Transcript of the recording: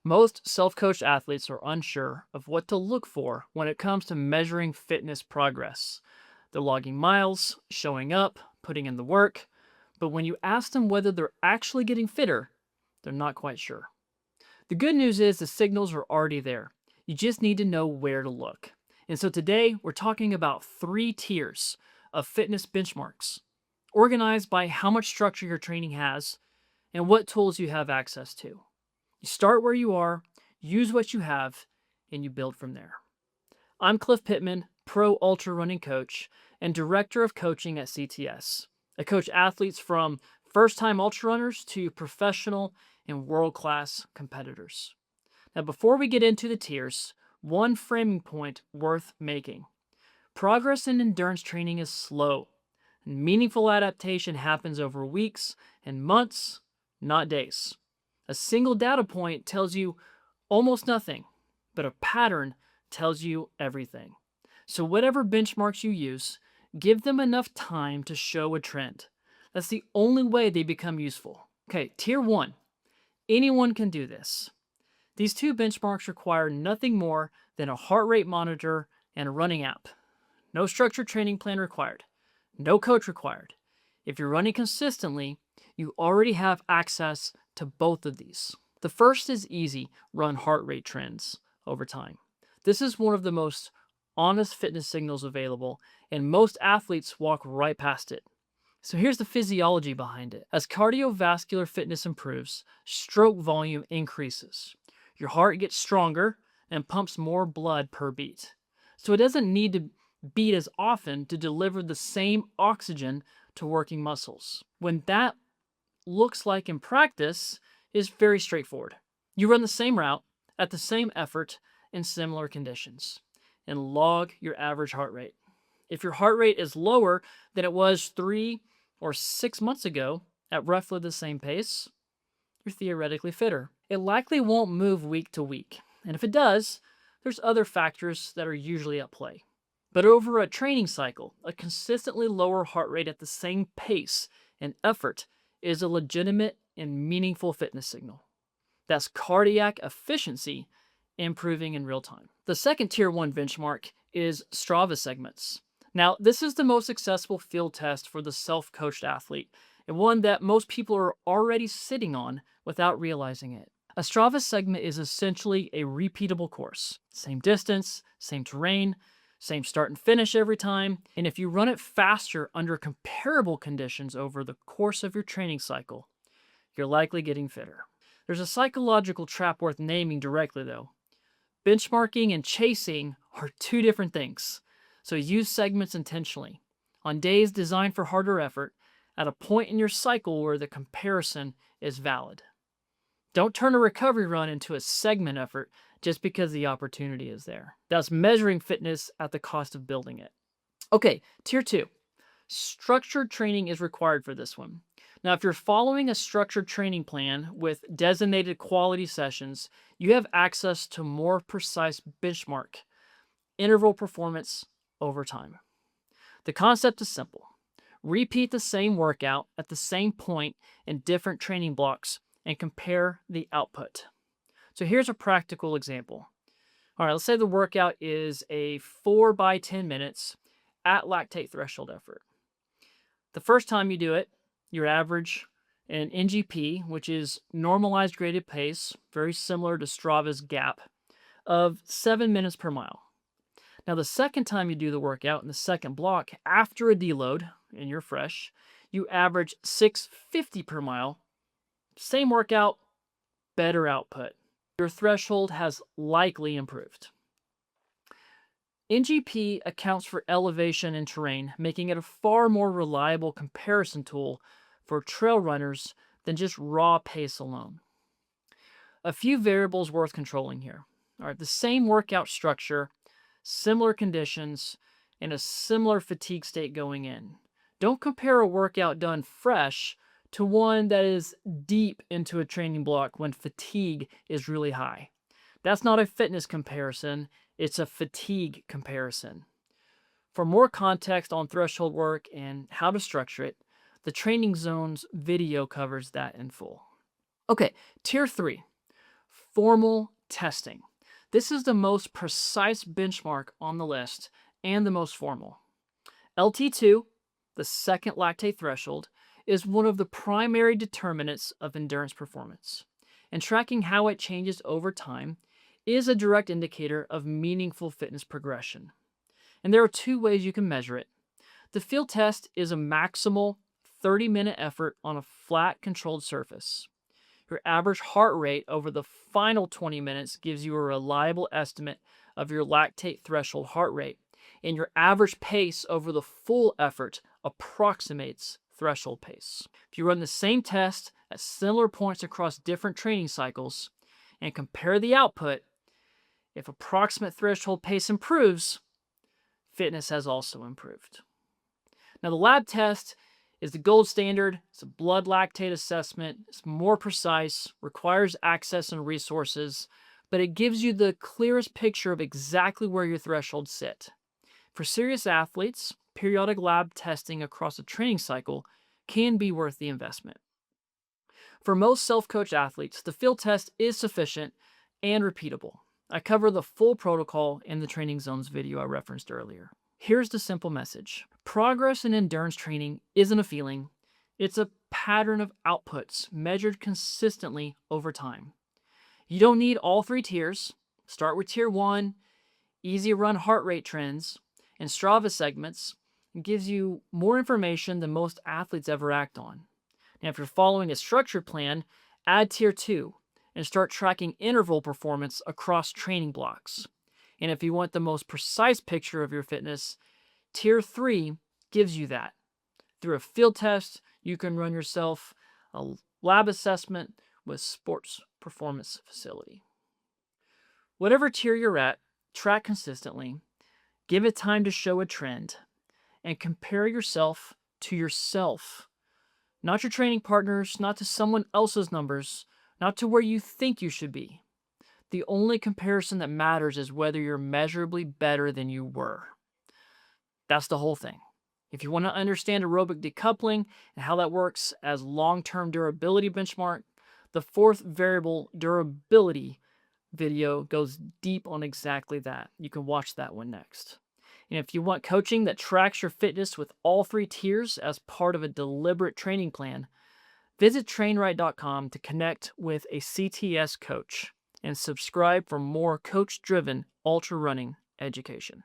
Most self-coached athletes are unsure of what to look for when it comes to measuring fitness progress. They're logging miles, showing up, putting in the work, but when you ask them whether they're actually getting fitter, they're not quite sure. The good news is the signals are already there. You just need to know where to look. And so today we're talking about three tiers of fitness benchmarks, organized by how much structure your training has and what tools you have access to. You start where you are, use what you have, and you build from there. I'm Cliff Pittman, pro ultra running coach and director of coaching at CTS. I coach athletes from first time ultra runners to professional and world class competitors. Now, before we get into the tiers, one framing point worth making: progress in endurance training is slow, and meaningful adaptation happens over weeks and months, not days. A single data point tells you almost nothing, but a pattern tells you everything. So, whatever benchmarks you use, give them enough time to show a trend. That's the only way they become useful. Okay, tier one: anyone can do this. These two benchmarks require nothing more than a heart rate monitor and a running app. No structured training plan required. No coach required. If you're running consistently, you already have access to both of these. The first is easy: run heart rate trends over time. This is one of the most honest fitness signals available, and most athletes walk right past it. So here's the physiology behind it. As cardiovascular fitness improves, stroke volume increases. Your heart gets stronger and pumps more blood per beat. So it doesn't need to beat as often to deliver the same oxygen to working muscles. When that looks like in practice is very straightforward. You run the same route at the same effort in similar conditions and log your average heart rate. If your heart rate is lower than it was 3 or 6 months ago at roughly the same pace, you're theoretically fitter. It likely won't move week to week, and if it does, there's other factors that are usually at play. But over a training cycle, a consistently lower heart rate at the same pace and effort is a legitimate and meaningful fitness signal. That's cardiac efficiency improving in real time. The second tier 1 benchmark is Strava segments. Now, this is the most accessible field test for the self-coached athlete, and one that most people are already sitting on without realizing it. A Strava segment is essentially a repeatable course. Same distance, same terrain, same start and finish every time, and if you run it faster under comparable conditions over the course of your training cycle, you're likely getting fitter. There's a psychological trap worth naming directly, though. Benchmarking and chasing are two different things, so use segments intentionally. On days designed for harder effort, at a point in your cycle where the comparison is valid. Don't turn a recovery run into a segment effort just because the opportunity is there. That's measuring fitness at the cost of building it. Okay, tier 2. Structured training is required for this one. Now, if you're following a structured training plan with designated quality sessions, you have access to more precise benchmark interval performance over time. The concept is simple. Repeat the same workout at the same point in different training blocks and compare the output. So here's a practical example. All right, let's say the workout is a 4 by 10 minutes at lactate threshold effort. The first time you do it, your average an NGP, which is normalized graded pace, very similar to Strava's gap, of 7 minutes per mile. Now, the second time you do the workout in the second block after a deload, and you're fresh, you average 650 per mile. Same workout, better output. Your threshold has likely improved. NGP accounts for elevation and terrain, making it a far more reliable comparison tool for trail runners than just raw pace alone. A few variables worth controlling here. All right, the same workout structure, similar conditions, and a similar fatigue state going in. Don't compare a workout done fresh to one that is deep into a training block when fatigue is really high. That's not a fitness comparison, it's a fatigue comparison. For more context on threshold work and how to structure it, the Training Zones video covers that in full. Okay, tier 3. Formal testing. This is the most precise benchmark on the list and the most formal. LT2, the second lactate threshold, is one of the primary determinants of endurance performance, and tracking how it changes over time is a direct indicator of meaningful fitness progression. And there are two ways you can measure it. The field test is a maximal 30-minute effort on a flat controlled surface. Your average heart rate over the final 20 minutes gives you a reliable estimate of your lactate threshold heart rate, and your average pace over the full effort approximates threshold pace. If you run the same test at similar points across different training cycles and compare the output, if approximate threshold pace improves, fitness has also improved. Now, the lab test is the gold standard. It's a blood lactate assessment. It's more precise, requires access and resources, but it gives you the clearest picture of exactly where your thresholds sit. For serious athletes, periodic lab testing across a training cycle can be worth the investment. For most self-coached athletes, the field test is sufficient and repeatable. I cover the full protocol in the Training Zones video I referenced earlier. Here's the simple message. Progress in endurance training isn't a feeling. It's a pattern of outputs measured consistently over time. You don't need all three tiers. Start with tier 1, easy run heart rate trends, and Strava segments. It gives you more information than most athletes ever act on. And if you're following a structured plan, add tier 2 and start tracking interval performance across training blocks. And if you want the most precise picture of your fitness, tier 3 gives you that. Through a field test, you can run yourself a lab assessment with sports performance facility. Whatever tier you're at, track consistently, give it time to show a trend, and compare yourself to yourself. Not your training partners, not to someone else's numbers, not to where you think you should be. The only comparison that matters is whether you're measurably better than you were. That's the whole thing. If you want to understand aerobic decoupling and how that works as long-term durability benchmark, the fourth variable, durability, video goes deep on exactly that. You can watch that one next. And if you want coaching that tracks your fitness with all three tiers as part of a deliberate training plan, visit trainright.com to connect with a CTS coach and subscribe for more coach-driven ultra running education.